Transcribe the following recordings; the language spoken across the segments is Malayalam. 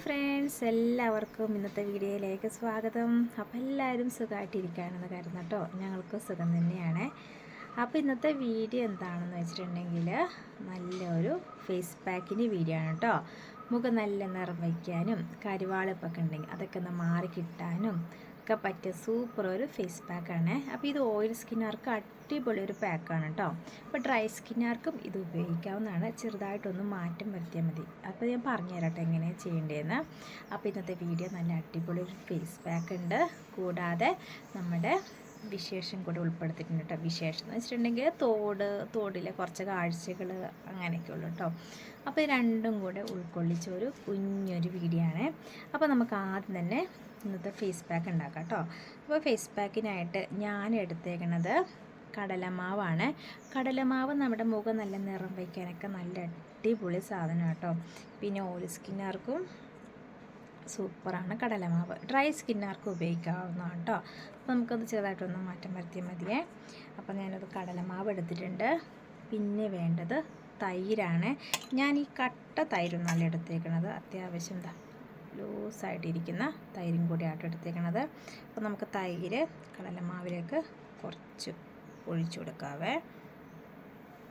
ഫ്രണ്ട്സ്, എല്ലാവർക്കും ഇന്നത്തെ വീഡിയോയിലേക്ക് സ്വാഗതം. അപ്പോൾ എല്ലാവരും സുഖമായിട്ടിരിക്കുകയാണെന്ന് കരുതുന്നു കേട്ടോ. ഞങ്ങൾക്ക് സുഖം തന്നെയാണ്. അപ്പോൾ ഇന്നത്തെ വീഡിയോ എന്താണെന്ന് വെച്ചിട്ടുണ്ടെങ്കിൽ നല്ലൊരു ഫേസ് പാക്കിൻ്റെ വീഡിയോ ആണ് കേട്ടോ. മുഖം നല്ല നിറം വയ്ക്കാനും കരിവാളിപ്പൊക്കെ ഉണ്ടെങ്കിൽ അതൊക്കെ ഒന്ന് മാറി കിട്ടാനും ഒക്കെ പറ്റിയ സൂപ്പർ ഒരു ഫേസ് പാക്കാണ്. അപ്പോൾ ഇത് ഓയിൽ സ്കിന്നുകാർക്ക് അടിപൊളി ഒരു പാക്കാണ് കേട്ടോ. അപ്പോൾ ഡ്രൈ സ്കിന്നുകാർക്കും ഇത് ഉപയോഗിക്കാവുന്നതാണ്. ചെറുതായിട്ടൊന്ന് മാറ്റം വരുത്തിയാൽ മതി. അപ്പോൾ ഞാൻ പറഞ്ഞു തരാട്ടെ എങ്ങനെയാണ് ചെയ്യേണ്ടതെന്ന്. അപ്പോൾ ഇന്നത്തെ വീഡിയോ നല്ല അടിപൊളി ഒരു ഫേസ് പാക്ക് ഉണ്ട്. കൂടാതെ നമ്മുടെ വിശേഷം കൂടെ ഉൾപ്പെടുത്തിയിട്ടുണ്ട് കേട്ടോ. വിശേഷം എന്ന് വെച്ചിട്ടുണ്ടെങ്കിൽ തോടിലെ കുറച്ച് കാഴ്ചകൾ അങ്ങനെയൊക്കെ ഉള്ളൂ കേട്ടോ. അപ്പോൾ ഇത് രണ്ടും കൂടെ ഉൾക്കൊള്ളിച്ച ഒരു കുഞ്ഞൊരു വീഡിയോ ആണ്. അപ്പോൾ നമുക്ക് ആദ്യം തന്നെ ഇന്നത്തെ ഫേസ് പാക്ക് ഉണ്ടാക്കാം കേട്ടോ. അപ്പോൾ ഫേസ് പാക്കിനായിട്ട് ഞാൻ എടുത്തേക്കണത് കടലമാവാണ്. കടലമാവ് നമ്മുടെ മുഖം നല്ല നിറം വയ്ക്കാനൊക്കെ നല്ല അടിപൊളി സാധനം കേട്ടോ. പിന്നെ ഓയിൽ സ്കിന്നുകാർക്കും സൂപ്പറാണ് കടലമാവ്. ഡ്രൈ സ്കിന്നുകാർക്ക് ഉപയോഗിക്കാവുന്നതാണ് കേട്ടോ. അപ്പോൾ നമുക്കത് ചെറുതായിട്ടൊന്ന് മാറ്റം വരുത്തിയാൽ മതിയേ. അപ്പോൾ ഞാനത് കടലമാവ് എടുത്തിട്ടുണ്ട്. പിന്നെ വേണ്ടത് തൈരാണ്. ഞാൻ ഈ കട്ട തൈരൊന്നല്ല എടുത്തേക്കണത്, അത്യാവശ്യം ലൂസായിട്ടിരിക്കുന്ന തൈരും കൂടിയായിട്ട് എടുത്തേക്കണത്. അപ്പോൾ നമുക്ക് തൈര് കടലമാവിലേക്ക് കുറച്ച് ഒഴിച്ചു കൊടുക്കാവേ.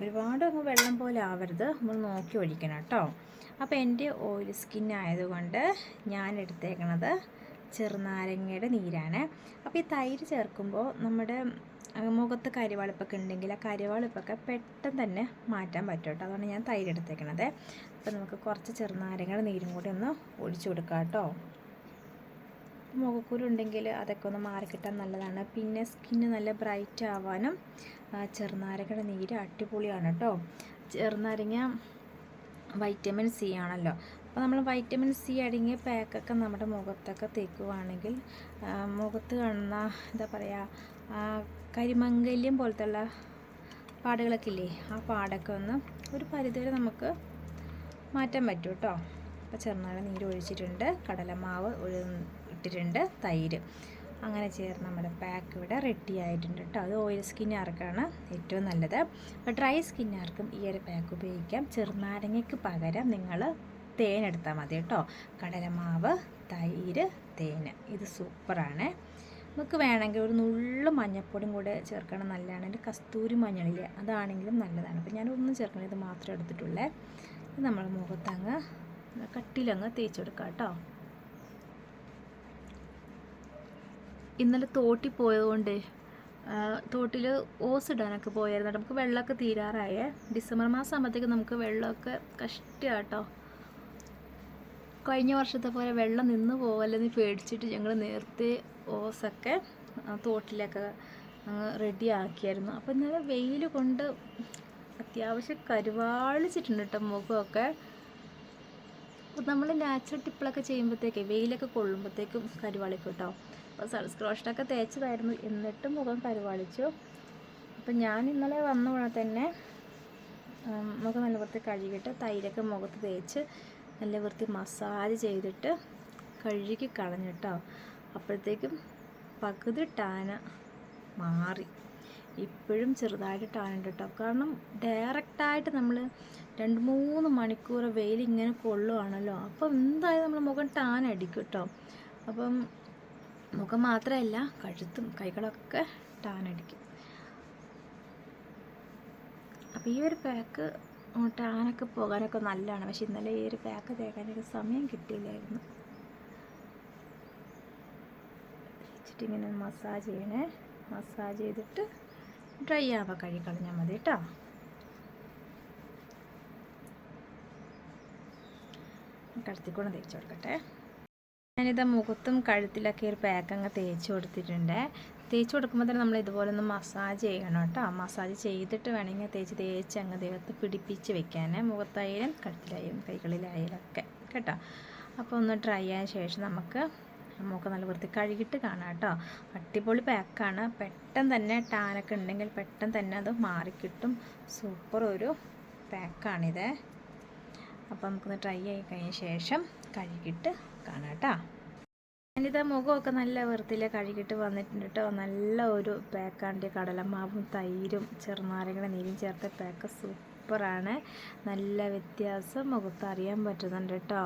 ഒരുപാട് അങ്ങ് വെള്ളം പോലെ ആവരുത്, നമ്മൾ നോക്കി ഒഴിക്കണം കേട്ടോ. അപ്പോൾ എൻ്റെ ഓയിൽ സ്കിൻ ആയതുകൊണ്ട് ഞാൻ എടുത്തേക്കണത് ചെറുനാരങ്ങയുടെ നീരാണ്. അപ്പോൾ ഈ തൈര് ചേർക്കുമ്പോൾ നമ്മുടെ മുഖത്ത് കരിവാളിപ്പൊക്കെ ഉണ്ടെങ്കിൽ ആ കരിവാളിപ്പൊക്കെ പെട്ടെന്ന് തന്നെ മാറ്റാൻ പറ്റും കേട്ടോ. അതാണ് ഞാൻ തൈര് എടുത്തേക്കണത്. അപ്പോൾ നമുക്ക് കുറച്ച് ചെറുനാരങ്ങയുടെ നീരും കൂടി ഒന്ന് ഒഴിച്ചു കൊടുക്കാം കേട്ടോ. മുഖക്കുരു ഉണ്ടെങ്കിൽ അതൊക്കെ ഒന്ന് മാറിക്കിട്ടാൻ നല്ലതാണ്. പിന്നെ സ്കിന്ന് നല്ല ബ്രൈറ്റ് ആവാനും ചെറുനാരങ്ങയുടെ നീര് അടിപൊളിയാണ് കേട്ടോ. ചെറുനാരങ്ങ വൈറ്റമിൻ സി ആണല്ലോ. അപ്പോൾ നമ്മൾ വൈറ്റമിൻ സി അടങ്ങിയ പാക്കൊക്കെ നമ്മുടെ മുഖത്തൊക്കെ തേക്കുകയാണെങ്കിൽ മുഖത്ത് കാണുന്ന എന്താ പറയുക കരിമംഗല്യം പോലത്തുള്ള പാടുകളൊക്കെ ഇല്ലേ, ആ പാടൊക്കെ ഒന്ന് ഒരു പരിധിവരെ നമുക്ക് മാറ്റാൻ പറ്റും കേട്ടോ. അപ്പോൾ ചെറുനാരങ്ങ നീര് ഒഴിച്ചിട്ടുണ്ട്, കടലമാവ് ഇട്ടിട്ടുണ്ട്, തൈര് അങ്ങനെ ചേർന്ന് നമ്മുടെ പാക്ക് ഇവിടെ റെഡി ആയിട്ടുണ്ട് കേട്ടോ. അത് ഓയിൽ സ്കിന്നുകാർക്കാണ് ഏറ്റവും നല്ലത്. അപ്പോൾ ഡ്രൈ സ്കിന്നുകാർക്കും ഈ ഒരു പാക്ക് ഉപയോഗിക്കാം. ചെറുനാരങ്ങയ്ക്ക് പകരം നിങ്ങൾ തേൻ എടുത്താൽ മതി കേട്ടോ. കടലമാവ്, തൈര്, തേന്, ഇത് സൂപ്പറാണ്. നമുക്ക് വേണമെങ്കിൽ ഒരു നുള്ളു മഞ്ഞൾപ്പൊടിയും കൂടെ ചേർക്കണം, നല്ലതാണ്. എൻ്റെ കസ്തൂരി മഞ്ഞളില്ലേ, അതാണെങ്കിലും നല്ലതാണ്. അപ്പോൾ ഞാനൊന്നും ചേർക്കണം, ഇത് മാത്രമേ എടുത്തിട്ടുള്ളേ. ഇത് നമ്മൾ മുഖത്തങ്ങ് കട്ടിലങ്ങ് തേച്ച് കൊടുക്കാം കേട്ടോ. ഇന്നലെ തോട്ടിൽ പോയതുകൊണ്ട് തോട്ടിൽ ഓസ് ഇടാനൊക്കെ പോയായിരുന്നു. നമുക്ക് വെള്ളമൊക്കെ തീരാറായേ. ഡിസംബർ മാസം ആകുമ്പോഴത്തേക്ക് നമുക്ക് വെള്ളമൊക്കെ കഷ്ടമാട്ടോ. കഴിഞ്ഞ വർഷത്തെ പോലെ വെള്ളം നിന്ന് പോകല്ലെന്ന് പേടിച്ചിട്ട് ഞങ്ങൾ നേരത്തെ ഓസൊക്കെ തോട്ടിലൊക്കെ റെഡി ആക്കിയായിരുന്നു. അപ്പോൾ ഇന്നലെ വെയിൽ കൊണ്ട് അത്യാവശ്യം കരുവാളിച്ചിട്ടുണ്ട് കേട്ടോ മുഖമൊക്കെ. അപ്പോൾ നമ്മൾ നാച്ചുറൽ ടിപ്പിളൊക്കെ ചെയ്യുമ്പോഴത്തേക്ക് വെയിലൊക്കെ കൊള്ളുമ്പോഴത്തേക്കും കരുവാളിക്കും കേട്ടോ. അപ്പോൾ സൺസ്ക്രോഷനൊക്കെ തേച്ചതായിരുന്നു, എന്നിട്ടും മുഖം കരുവാളിച്ചു. അപ്പോൾ ഞാൻ ഇന്നലെ വന്ന ഉടനെ തന്നെ മുഖം നല്ല വൃത്തി കഴുകിയിട്ട് തൈരൊക്കെ മുഖത്ത് തേച്ച് നല്ല വൃത്തി മസാജ് ചെയ്തിട്ട് കഴുകി കളഞ്ഞിട്ടോ. അപ്പോഴത്തേക്കും പകുതി ടാന മാറി. ഇപ്പോഴും ചെറുതായിട്ട് ടാനുണ്ട് കേട്ടോ. കാരണം ഡയറക്റ്റായിട്ട് നമ്മൾ 2-3 മണിക്കൂർ വെയിൽ ഇങ്ങനെ കൊള്ളുവാണല്ലോ. അപ്പം എന്തായാലും നമ്മൾ മുഖം ടാൻ അടിക്കും കേട്ടോ. അപ്പം മുഖം മാത്രമല്ല, കഴുത്തും കൈകളൊക്കെ ടാൻ അടിക്കും. അപ്പോൾ ഈ ഒരു പാക്ക് ടാനൊക്കെ പോകാനൊക്കെ നല്ലതാണ്. പക്ഷെ ഇന്നലെ ഈ ഒരു പാക്ക് തേക്കാനൊക്കെ സമയം കിട്ടിയില്ലായിരുന്നു. ഇങ്ങനെ മസാജ് ചെയ്യണേ. മസാജ് ചെയ്തിട്ട് ഡ്രൈ ആവുമ്പോൾ കഴുകി കളഞ്ഞാൽ മതി കേട്ടോ. കഴുത്തിക്കൂടെ തേച്ച് കൊടുക്കട്ടെ. ഞാനിത് മുഖത്തും കഴുത്തിലൊക്കെ ഒരു പാക്ക് അങ്ങ് തേച്ച് കൊടുത്തിട്ടുണ്ട്. തേച്ച് കൊടുക്കുമ്പോൾ തന്നെ നമ്മൾ ഇതുപോലെ ഒന്ന് മസാജ് ചെയ്യണം കേട്ടോ. മസാജ് ചെയ്തിട്ട് വേണമെങ്കിൽ തേച്ച് അങ്ങ് ദേഹത്ത് പിടിപ്പിച്ച് വെക്കാൻ, മുഖത്തായാലും കഴുത്തിലായാലും കൈകളിലായാലും ഒക്കെ കേട്ടോ. അപ്പോൾ ഒന്ന് ഡ്രൈ ആയ ശേഷം നമുക്ക് മുഖം നല്ല വൃത്തി കഴുകിയിട്ട് കാണാം കേട്ടോ. അടിപൊളി പാക്കാണ്. പെട്ടെന്ന് തന്നെ ടാനൊക്കെ ഉണ്ടെങ്കിൽ പെട്ടെന്ന് തന്നെ അത് മാറിക്കിട്ടും. സൂപ്പർ ഒരു പാക്കാണിത്. അപ്പോൾ നമുക്കൊന്ന് ഡ്രൈ ആയി കഴിഞ്ഞ ശേഷം കഴുകിയിട്ട് കാണാം കേട്ടോ. ഞാനിത് മുഖമൊക്കെ നല്ല വൃത്തിയിൽ കഴുകിയിട്ട് വന്നിട്ടുണ്ട് കേട്ടോ. നല്ല ഒരു പാക്കാണ്ട്. കടലമാവും തൈരും ചെറുനാരങ്ങയുടെ നീരും ചേർത്ത പാക്ക് സൂപ്പറാണ്. നല്ല വ്യത്യാസം മുഖത്ത് അറിയാൻ പറ്റുന്നുണ്ട് കേട്ടോ.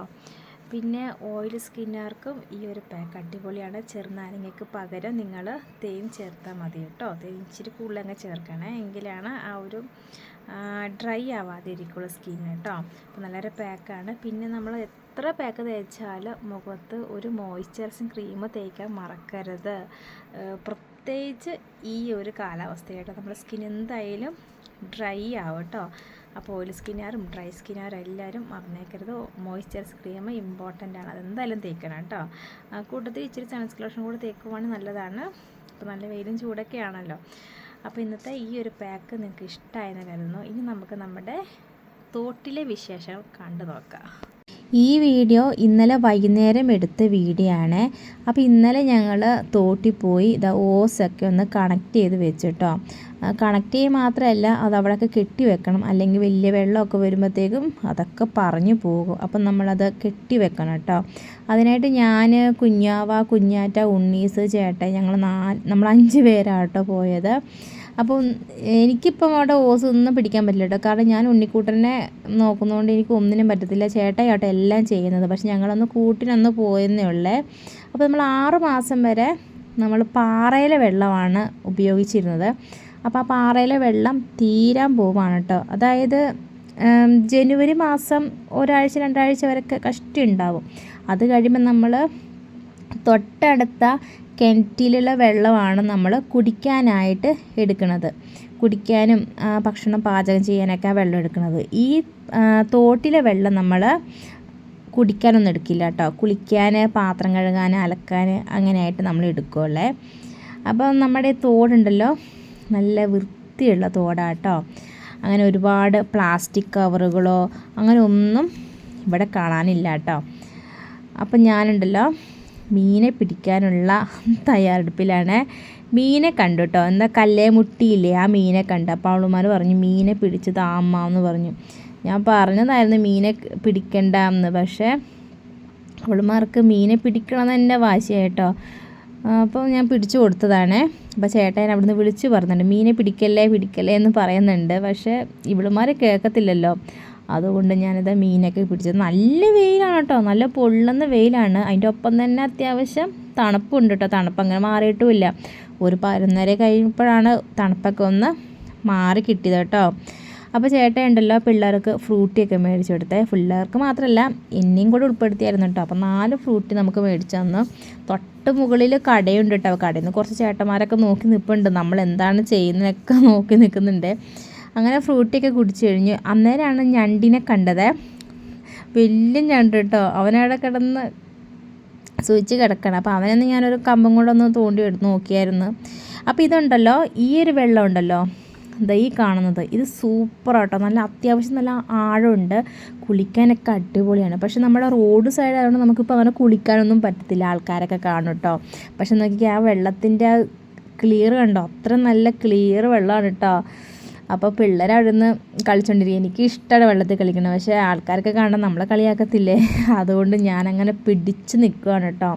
പിന്നെ ഓയിൽ സ്കിന്നുകാർക്കും ഈ ഒരു പാക്ക് അടിപൊളിയാണ്. ചെറുനാരങ്ങയ്ക്ക് പകരം നിങ്ങൾ തേൻ ചേർത്താൽ മതി കേട്ടോ. തേൻ ഇച്ചിരി കൂടുതൽ അങ്ങ് ചേർക്കണേ, എങ്കിലാണ് ആ ഒരു ഡ്രൈ ആവാതെ ഇരിക്കുള്ളൂ സ്കിന്ന് കേട്ടോ. അപ്പോൾ നല്ലൊരു പാക്കാണ്. പിന്നെ നമ്മൾ എത്ര പാക്ക് തേച്ചാലും മുഖത്ത് ഒരു മോയ്സ്ചറൈസിങ് ക്രീം തേക്കാൻ മറക്കരുത്. പ്രത്യേകിച്ച് ഈ ഒരു കാലാവസ്ഥയായിട്ട് നമ്മുടെ സ്കിൻ എന്തായാലും ഡ്രൈ ആവും കേട്ടോ. അപ്പോൾ ഓയിൽ സ്കിന്നുകാരും ഡ്രൈ സ്കിന്നുകാരും എല്ലാവരും മറന്നേക്കരുത്. മോയ്സ്ചറൈസ് ക്രീം ഇമ്പോർട്ടൻ്റ് ആണ്, അതെന്തായാലും തേക്കണം കേട്ടോ. കൂട്ടത്തിൽ ഇച്ചിരി സൺസ്ക്രീൻ കൂടെ തേക്കുവാണെങ്കിൽ നല്ലതാണ്. അപ്പോൾ നല്ല വെയിലും ചൂടൊക്കെ ആണല്ലോ. അപ്പോൾ ഇന്നത്തെ ഈ ഒരു പാക്ക് നിങ്ങൾക്ക് ഇഷ്ടമായെന്ന് കരുതുന്നു. ഇനി നമുക്ക് നമ്മുടെ തോട്ടിലെ വിശേഷം കണ്ടു നോക്കാം. ഈ വീഡിയോ ഇന്നലെ വൈകുന്നേരം എടുത്ത വീഡിയോ ആണ്. അപ്പോൾ ഇന്നലെ ഞങ്ങൾ തോട്ടിൽ പോയി ഓസൊക്കെ ഒന്ന് കണക്ട് ചെയ്ത് വെച്ചിട്ടോ. കണക്ട് ചെയ്യുക മാത്രമല്ല, അത് അവിടെയൊക്കെ കെട്ടി വെക്കണം, അല്ലെങ്കിൽ വലിയ വെള്ളമൊക്കെ വരുമ്പോഴത്തേക്കും അതൊക്കെ പറഞ്ഞു പോകും. അപ്പം നമ്മളത് കെട്ടി വെക്കണം കേട്ടോ. അതിനായിട്ട് ഞാൻ, കുഞ്ഞാവ, കുഞ്ഞാറ്റ, ഉണ്ണീസ്, ചേട്ടൻ, നമ്മൾ 5 പേരാണ് കേട്ടോ പോയത്. അപ്പം എനിക്കിപ്പം അവിടെ ഓസ് ഒന്നും പിടിക്കാൻ പറ്റില്ല കേട്ടോ. കാരണം ഞാൻ ഉണ്ണിക്കൂട്ടനെ നോക്കുന്നതുകൊണ്ട് എനിക്ക് ഒന്നിനും പറ്റത്തില്ല. ചേട്ടായിട്ടോ എല്ലാം ചെയ്യുന്നത്. പക്ഷെ ഞങ്ങളൊന്ന് കൂട്ടിനൊന്ന് പോയെന്നേ ഉള്ളേ. അപ്പോൾ നമ്മൾ 6 മാസം വരെ നമ്മൾ പാറയിലെ വെള്ളമാണ് ഉപയോഗിച്ചിരുന്നത്. അപ്പോൾ ആ പാറയിലെ വെള്ളം തീരാൻ പോവാണ് കേട്ടോ. അതായത് ജനുവരി മാസം ഒരാഴ്ച 2 ആഴ്ച വരെയൊക്കെ കഷ്ടി ഉണ്ടാവും. അത് കഴിയുമ്പോൾ നമ്മൾ തൊട്ടടുത്ത കിണറ്റിലുള്ള വെള്ളമാണ് നമ്മൾ കുടിക്കാനായിട്ട് എടുക്കുന്നത്. കുടിക്കാനും ഭക്ഷണം പാചകം ചെയ്യാനൊക്കെ ആ വെള്ളം എടുക്കുന്നത്. ഈ തോട്ടിലെ വെള്ളം നമ്മൾ കുടിക്കാനൊന്നും എടുക്കില്ല കേട്ടോ. കുളിക്കാൻ, പാത്രം കഴുകാൻ, അലക്കാൻ അങ്ങനെയായിട്ട് നമ്മൾ എടുക്കുള്ളേ. അപ്പോൾ നമ്മുടെ തോടുണ്ടല്ലോ, നല്ല വൃത്തിയുള്ള തോടാട്ടോ. അങ്ങനെ ഒരുപാട് പ്ലാസ്റ്റിക് കവറുകളോ അങ്ങനെ ഒന്നും ഇവിടെ കാണാനില്ല കേട്ടോ. അപ്പം ഞാനുണ്ടല്ലോ മീനെ പിടിക്കാനുള്ള തയ്യാറെടുപ്പിലാണ്. മീനെ കണ്ടു കേട്ടോ. എന്താ കല്ലേ മുട്ടിയില്ലേ, ആ മീനെ കണ്ടു. അപ്പോൾ അവളുമാർ പറഞ്ഞു മീനെ പിടിച്ചത് അമ്മ എന്ന് പറഞ്ഞു. ഞാൻ പറഞ്ഞതായിരുന്നു മീനെ പിടിക്കണ്ട എന്ന്. പക്ഷേ അവളുമാർക്ക് മീനെ പിടിക്കണമെന്ന് എൻ്റെ വാശിയായിട്ടോ. അപ്പോൾ ഞാൻ പിടിച്ചു കൊടുത്തതാണ്. അപ്പോൾ ചേട്ടൻ അവിടുന്ന് വിളിച്ച് പറയുന്നുണ്ട് മീനെ പിടിക്കല്ലേ എന്ന് പറയുന്നുണ്ട്. പക്ഷേ ഇവളുമാർ കേൾക്കത്തില്ലല്ലോ. അതുകൊണ്ട് ഞാനിത് മീനൊക്കെ പിടിച്ചത്. നല്ല വെയിലാണ് കേട്ടോ, നല്ല പൊള്ളുന്ന വെയിലാണ്. അതിൻ്റെ ഒപ്പം തന്നെ അത്യാവശ്യം തണുപ്പുണ്ട് കേട്ടോ. തണുപ്പ് അങ്ങനെ മാറിയിട്ടുമില്ല. ഒരു 11:30 കഴിയുമ്പോഴാണ് തണുപ്പൊക്കെ ഒന്ന് മാറി കിട്ടിയത് കേട്ടോ. അപ്പോൾ ചേട്ടൻ ഉണ്ടല്ലോ പിള്ളേർക്ക് ഫ്രൂട്ടിയൊക്കെ മേടിച്ചു കൊടുത്തേ. പിള്ളേർക്ക് മാത്രമല്ല എന്നെയും കൂടെ ഉൾപ്പെടുത്തിയായിരുന്നു കേട്ടോ. അപ്പോൾ 4 ഫ്രൂട്ടി നമുക്ക് മേടിച്ചു തന്നു. തൊട്ട് മുകളിൽ കടയുണ്ട് കേട്ടോ. കടയിൽ നിന്ന് കുറച്ച് ചേട്ടന്മാരൊക്കെ നോക്കി നിൽപ്പുണ്ട്. നമ്മൾ എന്താണ് ചെയ്യുന്നതൊക്കെ നോക്കി നിൽക്കുന്നുണ്ട്. അങ്ങനെ ഫ്രൂട്ടിയൊക്കെ കുടിച്ചു കഴിഞ്ഞു. അന്നേരമാണ് ഞണ്ടിനെ കണ്ടത്. വലിയ ഞണ്ട് കേട്ടോ. അവനവിടെ കിടന്ന് സൂചിച്ച് കിടക്കണം. അപ്പോൾ അവനൊന്ന് ഞാനൊരു കമ്പും കൂടെ ഒന്ന് തോണ്ടി എടുത്ത് നോക്കിയായിരുന്നു. അപ്പോൾ ഇതുണ്ടല്ലോ, ഈ ഒരു വെള്ളം ഉണ്ടല്ലോ, ഈ കാണുന്നത്, ഇത് സൂപ്പറാട്ടോ. നല്ല അത്യാവശ്യം നല്ല ആഴമുണ്ട്. കുളിക്കാനൊക്കെ അടിപൊളിയാണ്. പക്ഷെ നമ്മുടെ റോഡ് സൈഡ് ആയതുകൊണ്ട് നമുക്കിപ്പോൾ അങ്ങനെ കുളിക്കാനൊന്നും പറ്റത്തില്ല. ആൾക്കാരൊക്കെ കാണും കേട്ടോ. പക്ഷെ നോക്കി ആ വെള്ളത്തിൻ്റെ ക്ലിയർ കണ്ടോ, അത്ര നല്ല ക്ലിയർ വെള്ളമാണ് കേട്ടോ. അപ്പോൾ പിള്ളേർ അവിടെ നിന്ന് കളിച്ചുകൊണ്ടിരിക്കും. എനിക്ക് ഇഷ്ടമാണ് വെള്ളത്തിൽ കളിക്കണം. പക്ഷേ ആൾക്കാരൊക്കെ കാണാൻ നമ്മളെ കളിയാക്കത്തില്ലേ. അതുകൊണ്ട് ഞാനങ്ങനെ പിടിച്ച് നിൽക്കുകയാണ് കേട്ടോ.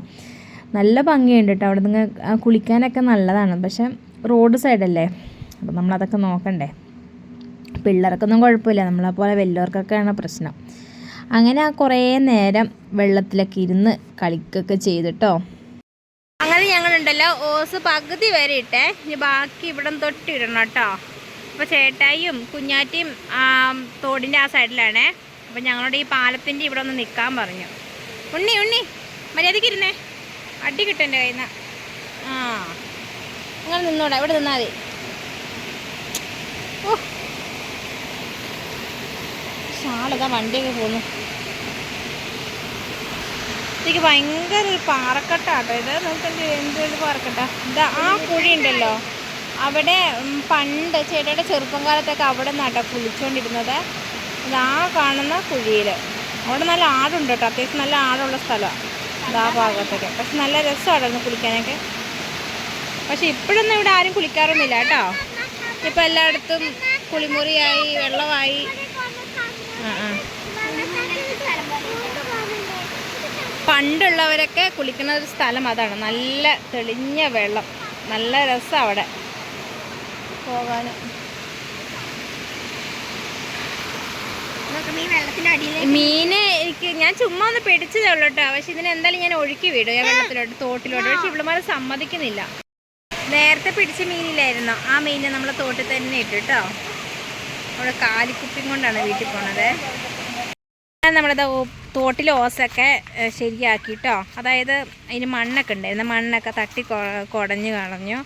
നല്ല ഭംഗിയുണ്ട് കേട്ടോ. അവിടെ നിന്ന് കുളിക്കാനൊക്കെ നല്ലതാണ്. പക്ഷേ റോഡ് സൈഡല്ലേ, അപ്പോൾ നമ്മളതൊക്കെ നോക്കണ്ടേ. പിള്ളേർക്കൊന്നും കുഴപ്പമില്ല, നമ്മളെപ്പോലെ വലിയവർക്കൊക്കെയാണ് പ്രശ്നം. അങ്ങനെ കുറേ നേരം വെള്ളത്തിലൊക്കെ ഇരുന്ന് കളിക്കൊക്കെ ചെയ്തിട്ടോ. അങ്ങനെ ഞങ്ങളുണ്ടല്ലോ ഓസ് പകുതി വരെ ഇട്ടേ. ഇനി ബാക്കി ഇവിടെ തൊട്ടിടണം കേട്ടോ. അപ്പോൾ ചേട്ടായിയും കുഞ്ഞാറ്റിയും തോടിൻ്റെ ആ സൈഡിലാണേ. അപ്പോൾ ഞങ്ങളോട് ഈ പാലത്തിൻ്റെ ഇവിടെ ഒന്ന് നിൽക്കാൻ പറഞ്ഞു. ഉണ്ണി മര്യാദയ്ക്ക് ഇരുന്നേ, അടി കിട്ടും എൻ്റെ കയ്യിൽ നിന്ന്. നിങ്ങൾ നിന്നോടാ, ഇവിടെ നിന്നാൽ മതി. ഓ ഷാളിതാ വണ്ടിയൊക്കെ പോന്നു. എനിക്ക് ഭയങ്കര ഒരു പാറക്കെട്ടാട്ടോ ഇത്. നോക്കണ്ട എന്തൊരു പാറക്കെട്ടാ. ഇതാ ആ കുഴി ഉണ്ടല്ലോ, അവിടെ പണ്ട് ചേട്ടയുടെ ചെറുപ്പം കാലത്തൊക്കെ അവിടെ നട്ടാ കുളിച്ചുകൊണ്ടിരുന്നത്. ഇതാ കാണുന്ന കുഴിയിൽ. അവിടെ നല്ല ആടുണ്ട് കേട്ടോ. അത്യാവശ്യം നല്ല ആടുള്ള സ്ഥലമാണ് ഇതാ ഭാഗത്തൊക്കെ. പക്ഷെ നല്ല രസമായിരുന്നു കുളിക്കാനൊക്കെ. പക്ഷെ ഇപ്പോഴൊന്നും ഇവിടെ ആരും കുളിക്കാറൊന്നുമില്ല കേട്ടോ. ഇപ്പം എല്ലായിടത്തും കുളിമുറിയായി, വെള്ളമായി. പണ്ടുള്ളവരൊക്കെ കുളിക്കുന്ന ഒരു സ്ഥലം അതാണ്. നല്ല തെളിഞ്ഞ വെള്ളം, നല്ല രസമാണ് അവിടെ പോകാൻ. മീന് എനിക്ക് ഞാൻ ചുമ്മാ ഒന്ന് പിടിച്ചതേ ഉള്ളൂ കേട്ടോ. പക്ഷെ ഇതിന് എന്തായാലും ഞാൻ ഒഴുക്കി വിടും വെള്ളത്തിലോട്ട്, തോട്ടിലോട്ട്. പക്ഷെ ഇവളുമാരെ സമ്മതിക്കുന്നില്ല. നേരത്തെ പിടിച്ച മീനില്ലായിരുന്നോ, ആ മീനെ നമ്മൾ തോട്ടിൽ തന്നെ ഇട്ടു കേട്ടോ. അവിടെ കാലിക്കുപ്പിയും കൊണ്ടാണ് വീട്ടിൽ പോണത്. നമ്മളത് തോട്ടിൽ ഓസൊക്കെ ശരിയാക്കിട്ടോ. അതായത് അതിന് മണ്ണൊക്കെ ഉണ്ടായിരുന്നു, മണ്ണൊക്കെ തട്ടി കുടഞ്ഞ് കളഞ്ഞു.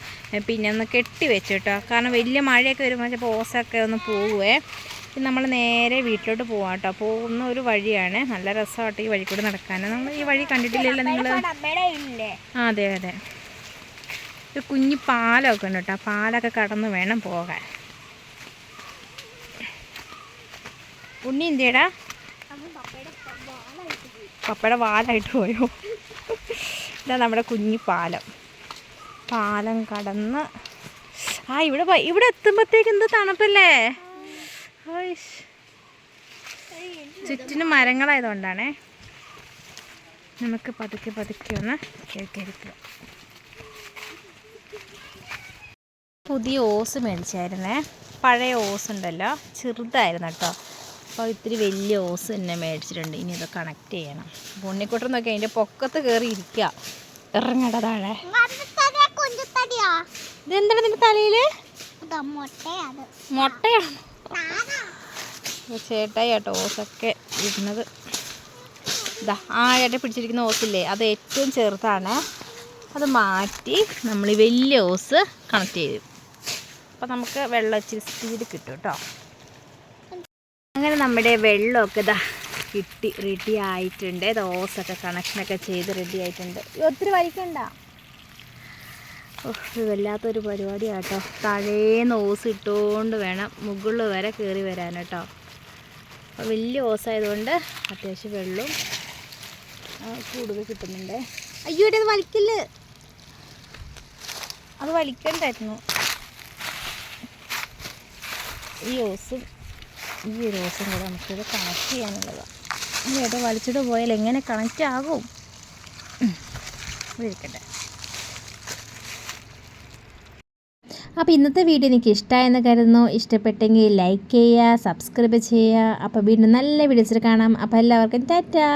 പിന്നെ ഒന്ന് കെട്ടി വെച്ചു കേട്ടോ. കാരണം വലിയ മഴയൊക്കെ വരുമ്പോൾ ചിലപ്പോൾ ഓസൊക്കെ ഒന്ന് പോവുമേ. പിന്നെ നമ്മൾ നേരെ വീട്ടിലോട്ട് പോവാം കേട്ടോ. പോകുന്ന ഒരു വഴിയാണ്, നല്ല രസമായിട്ട് ഈ വഴി കൂടെ നടക്കാൻ. നമ്മൾ ഈ വഴി കണ്ടിട്ടില്ലല്ലോ നിങ്ങൾ? അതെ അതെ, ഒരു കുഞ്ഞു പാലമൊക്കെ ഉണ്ട് കേട്ടോ. പാലൊക്കെ കടന്ന് വേണം പോകാൻ. ഉണ്ണി എന്തിയടാ? പപ്പയുടെ വാലായിട്ട് പോയോ? ഇതാ നമ്മുടെ കുഞ്ഞു പാലം. പാലം കടന്ന് ഇവിടെ എത്തുമ്പോഴത്തേക്ക് എന്ത് തണുപ്പല്ലേ. ചുറ്റിനും മരങ്ങളായതുകൊണ്ടാണേ. നമുക്ക് പതുക്കെ പതുക്കെ ഒന്ന് കേൾക്കാം. പുതിയ ഓസ് മേടിച്ചായിരുന്നേ. പഴയ ഓസ് ഉണ്ടല്ലോ, ചെറുതായിരുന്നു കേട്ടോ. അപ്പോൾ ഇത്തിരി വലിയ ഓസ് തന്നെ മേടിച്ചിട്ടുണ്ട്. ഇനി ഇത് കണക്ട് ചെയ്യണം. ഉണ്ണിക്കുട്ടൻ നോക്കി അതിൻ്റെ പൊക്കത്ത് കയറി ഇരിക്കുക. ഇറങ്ങട താഴെ. ഇതെന്താണ് നിന്റെ തലയിൽ? മുട്ടയാണ്. ചേട്ടായി കേട്ടോ ഓസൊക്കെ ഇടുന്നത്. ഇതാ ആ ഏട്ട പിടിച്ചിരിക്കുന്ന ഓസില്ലേ, അത് ഏറ്റവും ചെറുതാണ്. അത് മാറ്റി നമ്മൾ ഈ വലിയ ഓസ് കണക്ട് ചെയ്തു. അപ്പോൾ നമുക്ക് വെള്ളം ഇച്ചിരി സ്പീഡ് കിട്ടും കേട്ടോ. അങ്ങനെ നമ്മുടെ വെള്ളമൊക്കെ ഇതാ കിട്ടി, റെഡി ആയിട്ടുണ്ട്. ഓസൊക്കെ കണക്ഷനൊക്കെ ചെയ്ത് റെഡി ആയിട്ടുണ്ട്. ഒത്തിരി വലിക്കണ്ട. ഇത് വല്ലാത്തൊരു പരിപാടിയാണ് കേട്ടോ. താഴേന്ന് ഓസ് ഇട്ടുകൊണ്ട് വേണം മുകളിൽ വരെ കയറി വരാൻ കേട്ടോ. അപ്പോൾ വലിയ ഓസായതുകൊണ്ട് അത്യാവശ്യം വെള്ളവും കൂടുതൽ കിട്ടുന്നുണ്ട്. അയ്യോ അത് വലിക്കില്ല, അത് വലിക്കണ്ടായിരുന്നു. ഈ ഓസും ഈ ഒരു ഓസും കൂടെ നമുക്കിത് കണക്ട് ചെയ്യാനുള്ളതാണ്. ഏട്ടോ വലിച്ചിട്ട് പോയാൽ എങ്ങനെ കണക്റ്റ് ആകും? ഇരിക്കട്ടെ. അപ്പോൾ ഇന്നത്തെ വീഡിയോ എനിക്ക് ഇഷ്ടമായെന്ന് കരുതുന്നു. ഇഷ്ടപ്പെട്ടെങ്കിൽ ലൈക്ക് ചെയ്യുക, സബ്സ്ക്രൈബ് ചെയ്യുക. അപ്പോൾ വീണ്ടും നല്ല വീഡിയോസിൽ കാണാം. അപ്പോൾ എല്ലാവർക്കും ടാറ്റാ.